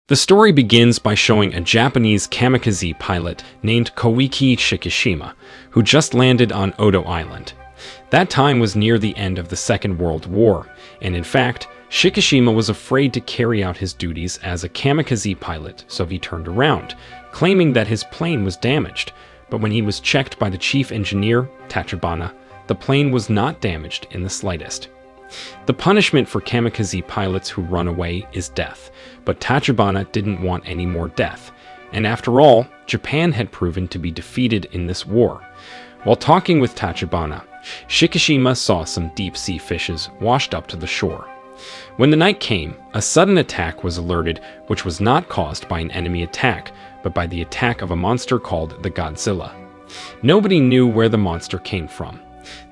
The story begins by showing a Japanese kamikaze pilot named Koiki Shikishima, who just landed on Odo Island. That time was near the end of the Second World War, and in fact, Shikishima was afraid to carry out his duties as a kamikaze pilot, so he turned around, claiming that his plane was damaged. But when he was checked by the chief engineer, Tachibana, the plane was not damaged in the slightest. The punishment for kamikaze pilots who run away is death, but Tachibana didn't want any more death. And after all, Japan had proven to be defeated in this war. While talking with Tachibana, Shikishima saw some deep-sea fishes washed up to the shore. When the night came, a sudden attack was alerted, which was not caused by an enemy attack, but by the attack of a monster called the Godzilla. Nobody knew where the monster came from.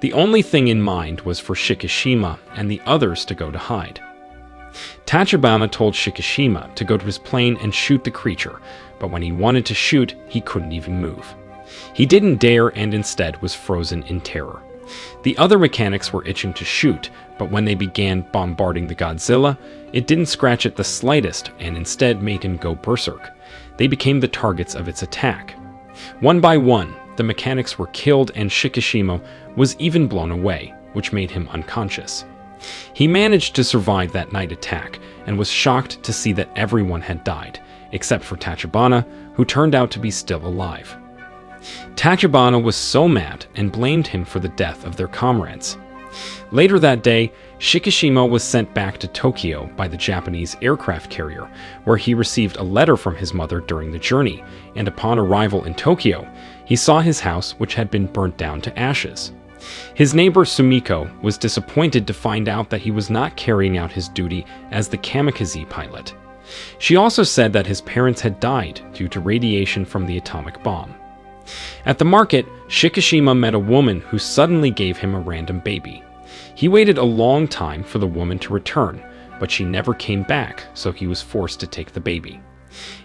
The only thing in mind was for Shikishima and the others to go to hide. Tachibana told Shikishima to go to his plane and shoot the creature, but when he wanted to shoot, he couldn't even move. He didn't dare and instead was frozen in terror. The other mechanics were itching to shoot, but when they began bombarding the Godzilla, it didn't scratch it the slightest and instead made him go berserk. They became the targets of its attack. One by one, the mechanics were killed and Shikishima was even blown away, which made him unconscious. He managed to survive that night attack and was shocked to see that everyone had died, except for Tachibana, who turned out to be still alive. Tachibana was so mad and blamed him for the death of their comrades. Later that day, Shikishima was sent back to Tokyo by the Japanese aircraft carrier, where he received a letter from his mother during the journey, and upon arrival in Tokyo, he saw his house, which had been burnt down to ashes. His neighbor Sumiko was disappointed to find out that he was not carrying out his duty as the kamikaze pilot. She also said that his parents had died due to radiation from the atomic bomb. At the market, Shikishima met a woman who suddenly gave him a random baby. He waited a long time for the woman to return, but she never came back, so he was forced to take the baby.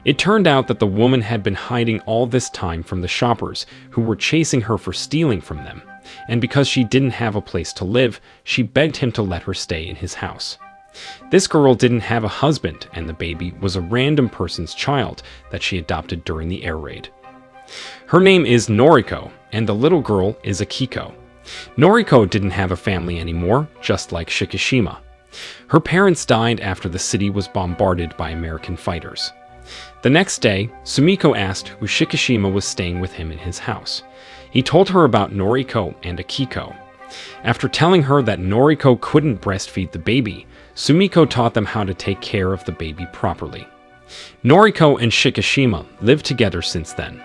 It turned out that the woman had been hiding all this time from the shoppers, who were chasing her for stealing from them, and because she didn't have a place to live, she begged him to let her stay in his house. This girl didn't have a husband, and the baby was a random person's child that she adopted during the air raid. Her name is Noriko, and the little girl is Akiko. Noriko didn't have a family anymore, just like Shikishima. Her parents died after the city was bombarded by American fighters. The next day, Sumiko asked who Shikishima was staying with him in his house. He told her about Noriko and Akiko. After telling her that Noriko couldn't breastfeed the baby, Sumiko taught them how to take care of the baby properly. Noriko and Shikishima lived together since then.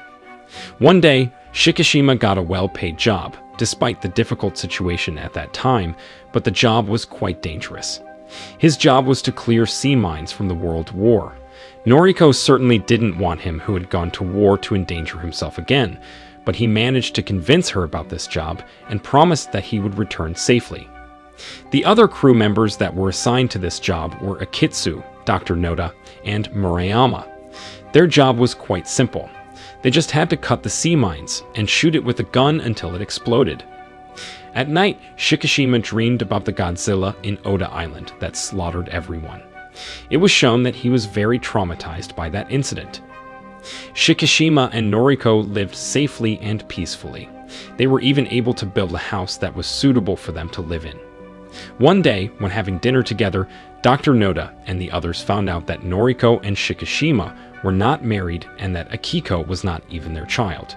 One day, Shikishima got a well-paid job, despite the difficult situation at that time, but the job was quite dangerous. His job was to clear sea mines from the World War. Noriko certainly didn't want him, who had gone to war, to endanger himself again, but he managed to convince her about this job and promised that he would return safely. The other crew members that were assigned to this job were Akitsu, Dr. Noda, and Murayama. Their job was quite simple. They just had to cut the sea mines and shoot it with a gun until it exploded. At night, Shikishima dreamed about the Godzilla in Oda Island that slaughtered everyone. It was shown that he was very traumatized by that incident. Shikishima and Noriko lived safely and peacefully. They were even able to build a house that was suitable for them to live in. One day, when having dinner together, Dr. Noda and the others found out that Noriko and Shikishima were not married and that Akiko was not even their child.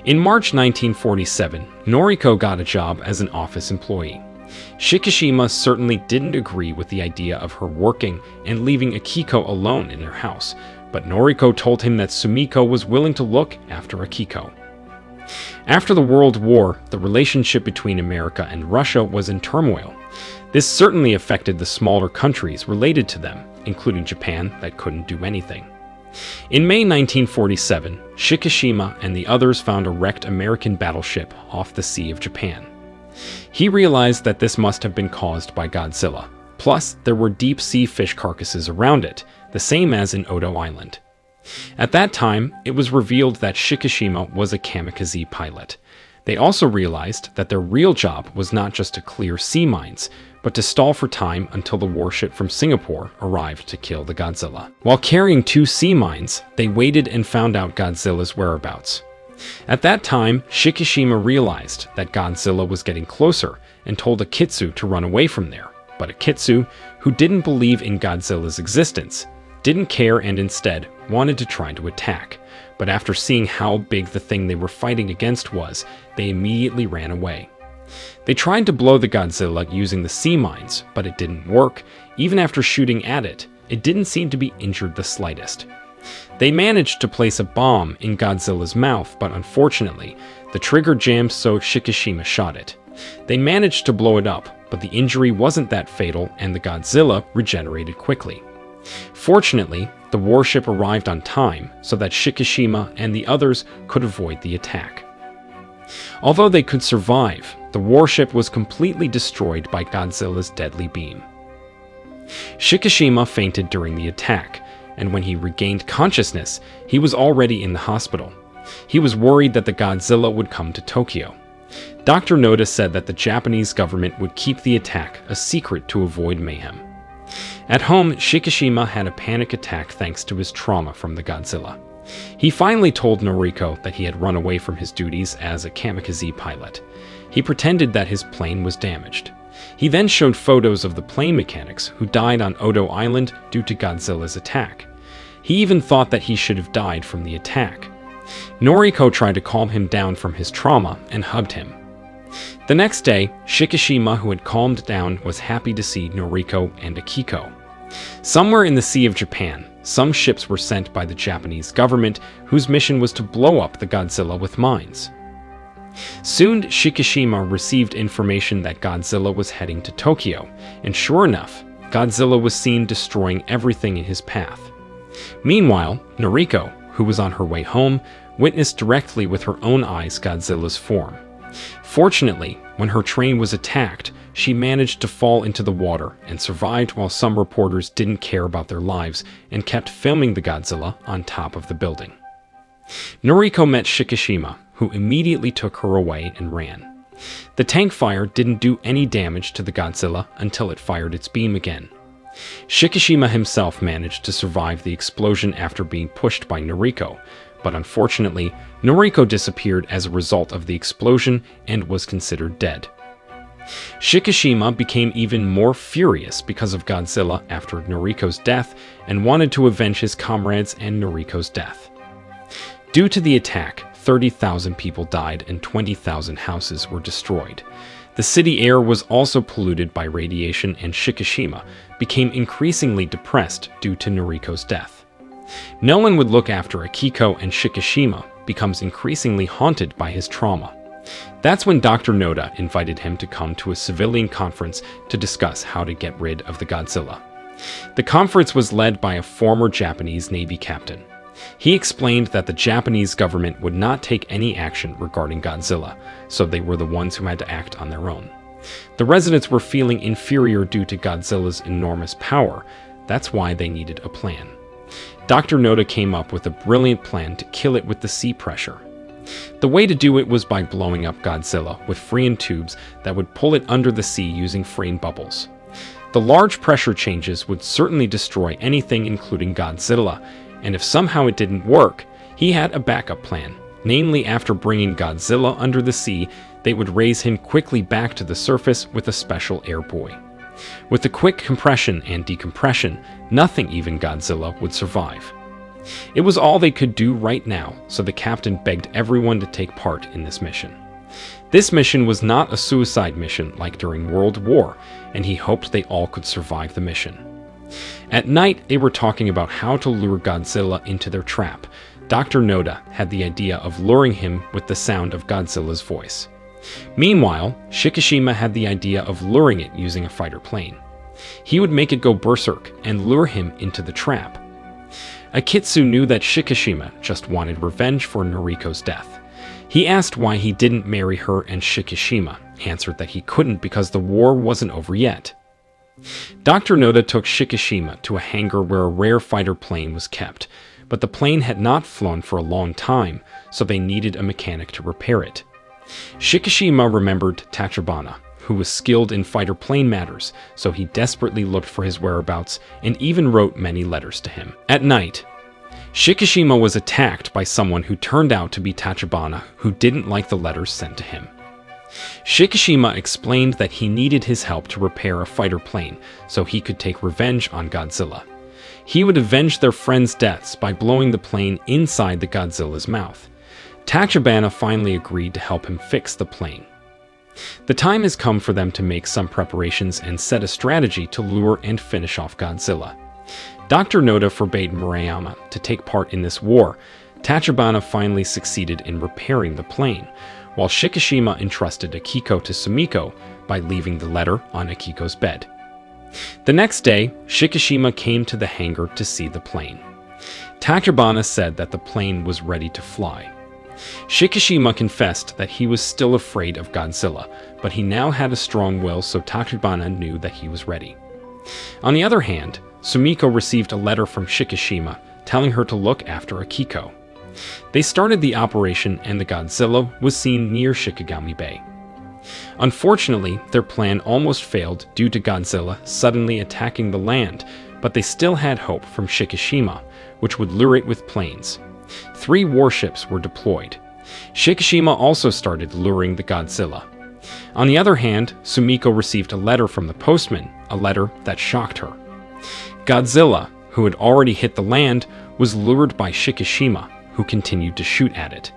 In March 1947, Noriko got a job as an office employee. Shikishima certainly didn't agree with the idea of her working and leaving Akiko alone in their house, but Noriko told him that Sumiko was willing to look after Akiko. After the World War, the relationship between America and Russia was in turmoil. This certainly affected the smaller countries related to them, including Japan, that couldn't do anything. In May 1947, Shikishima and the others found a wrecked American battleship off the Sea of Japan. He realized that this must have been caused by Godzilla. Plus, there were deep-sea fish carcasses around it, the same as in Odo Island. At that time, it was revealed that Shikishima was a kamikaze pilot. They also realized that their real job was not just to clear sea mines, but to stall for time until the warship from Singapore arrived to kill the Godzilla. While carrying 2 sea mines, they waited and found out Godzilla's whereabouts. At that time, Shikishima realized that Godzilla was getting closer and told Akitsu to run away from there. But Akitsu, who didn't believe in Godzilla's existence, didn't care and instead wanted to try to attack. But after seeing how big the thing they were fighting against was, they immediately ran away. They tried to blow the Godzilla using the sea mines, but it didn't work. Even after shooting at it, it didn't seem to be injured the slightest. They managed to place a bomb in Godzilla's mouth, but unfortunately, the trigger jammed so Shikishima shot it. They managed to blow it up, but the injury wasn't that fatal and the Godzilla regenerated quickly. Fortunately, the warship arrived on time so that Shikishima and the others could avoid the attack. Although they could survive, the warship was completely destroyed by Godzilla's deadly beam. Shikishima fainted during the attack, and when he regained consciousness, he was already in the hospital. He was worried that the Godzilla would come to Tokyo. Dr. Noda said that the Japanese government would keep the attack a secret to avoid mayhem. At home, Shikishima had a panic attack thanks to his trauma from the Godzilla. He finally told Noriko that he had run away from his duties as a kamikaze pilot. He pretended that his plane was damaged. He then showed photos of the plane mechanics who died on Odo Island due to Godzilla's attack. He even thought that he should have died from the attack. Noriko tried to calm him down from his trauma and hugged him. The next day, Shikishima, who had calmed down, was happy to see Noriko and Akiko. Somewhere in the Sea of Japan, some ships were sent by the Japanese government whose mission was to blow up the Godzilla with mines. Soon, Shikishima received information that Godzilla was heading to Tokyo, and sure enough, Godzilla was seen destroying everything in his path. Meanwhile, Noriko, who was on her way home, witnessed directly with her own eyes Godzilla's form. Fortunately, when her train was attacked, she managed to fall into the water and survived while some reporters didn't care about their lives and kept filming the Godzilla on top of the building. Noriko met Shikishima, who immediately took her away and ran. The tank fire didn't do any damage to the Godzilla until it fired its beam again. Shikishima himself managed to survive the explosion after being pushed by Noriko, but unfortunately, Noriko disappeared as a result of the explosion and was considered dead. Shikishima became even more furious because of Godzilla after Noriko's death and wanted to avenge his comrades and Noriko's death. Due to the attack, 30,000 people died and 20,000 houses were destroyed. The city air was also polluted by radiation, and Shikishima became increasingly depressed due to Noriko's death. No one would look after Akiko, and Shikishima becomes increasingly haunted by his trauma. That's when Dr. Noda invited him to come to a civilian conference to discuss how to get rid of the Godzilla. The conference was led by a former Japanese Navy captain. He explained that the Japanese government would not take any action regarding Godzilla, so they were the ones who had to act on their own. The residents were feeling inferior due to Godzilla's enormous power. That's why they needed a plan. Dr. Noda came up with a brilliant plan to kill it with the sea pressure. The way to do it was by blowing up Godzilla with freon tubes that would pull it under the sea using freon bubbles. The large pressure changes would certainly destroy anything including Godzilla, and if somehow it didn't work, he had a backup plan. Namely, after bringing Godzilla under the sea, they would raise him quickly back to the surface with a special air buoy. With the quick compression and decompression, nothing, even Godzilla, would survive. It was all they could do right now, so the captain begged everyone to take part in this mission. This mission was not a suicide mission like during World War, and he hoped they all could survive the mission. At night, they were talking about how to lure Godzilla into their trap. Dr. Noda had the idea of luring him with the sound of Godzilla's voice. Meanwhile, Shikishima had the idea of luring it using a fighter plane. He would make it go berserk and lure him into the trap. Akitsu knew that Shikishima just wanted revenge for Noriko's death. He asked why he didn't marry her, and Shikishima answered that he couldn't because the war wasn't over yet. Dr. Noda took Shikishima to a hangar where a rare fighter plane was kept, but the plane had not flown for a long time, so they needed a mechanic to repair it. Shikishima remembered Tachibana, who was skilled in fighter plane matters, so he desperately looked for his whereabouts and even wrote many letters to him. At night, Shikishima was attacked by someone who turned out to be Tachibana, who didn't like the letters sent to him. Shikishima explained that he needed his help to repair a fighter plane so he could take revenge on Godzilla. He would avenge their friends' deaths by blowing the plane inside the Godzilla's mouth. Tachibana finally agreed to help him fix the plane. The time has come for them to make some preparations and set a strategy to lure and finish off Godzilla. Dr. Noda forbade Murayama to take part in this war. Tachibana finally succeeded in repairing the plane, while Shikishima entrusted Akiko to Sumiko by leaving the letter on Akiko's bed. The next day, Shikishima came to the hangar to see the plane. Tachibana said that the plane was ready to fly. Shikishima confessed that he was still afraid of Godzilla, but he now had a strong will, so Tachibana knew that he was ready. On the other hand, Sumiko received a letter from Shikishima telling her to look after Akiko. They started the operation and the Godzilla was seen near Shikigami Bay. Unfortunately, their plan almost failed due to Godzilla suddenly attacking the land, but they still had hope from Shikishima, which would lure it with planes. 3 warships were deployed. Shikishima also started luring the Godzilla. On the other hand, Sumiko received a letter from the postman, a letter that shocked her. Godzilla, who had already hit the land, was lured by Shikishima, who continued to shoot at it.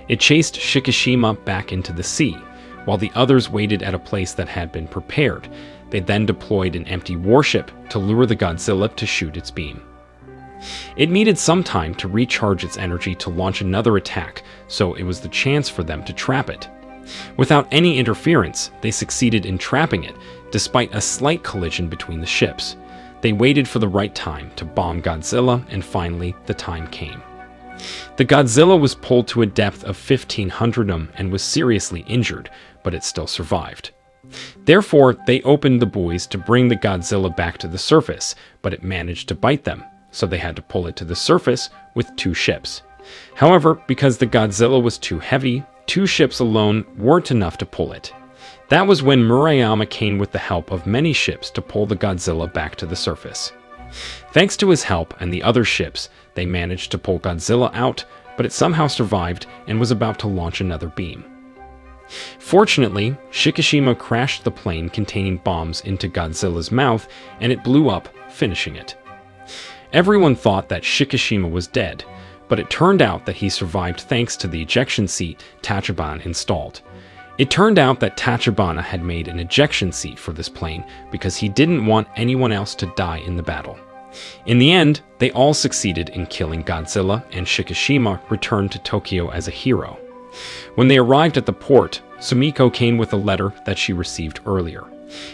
It chased Shikishima back into the sea, while the others waited at a place that had been prepared. They then deployed an empty warship to lure the Godzilla to shoot its beam. It needed some time to recharge its energy to launch another attack, so it was the chance for them to trap it. Without any interference, they succeeded in trapping it, despite a slight collision between the ships. They waited for the right time to bomb Godzilla, and finally, the time came. The Godzilla was pulled to a depth of 1,500 and was seriously injured, but it still survived. Therefore, they opened the buoys to bring the Godzilla back to the surface, but it managed to bite them, so they had to pull it to the surface with 2 ships. However, because the Godzilla was too heavy, 2 ships alone weren't enough to pull it. That was when Murayama came with the help of many ships to pull the Godzilla back to the surface. Thanks to his help and the other ships, they managed to pull Godzilla out, but it somehow survived and was about to launch another beam. Fortunately, Shikishima crashed the plane containing bombs into Godzilla's mouth, and it blew up, finishing it. Everyone thought that Shikishima was dead, but it turned out that he survived thanks to the ejection seat Tachibana installed. It turned out that Tachibana had made an ejection seat for this plane because he didn't want anyone else to die in the battle. In the end, they all succeeded in killing Godzilla, and Shikishima returned to Tokyo as a hero. When they arrived at the port, Sumiko came with a letter that she received earlier.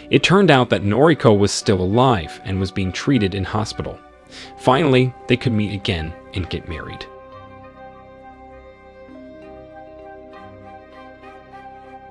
It turned out that Noriko was still alive and was being treated in hospital. Finally, they could meet again and get married.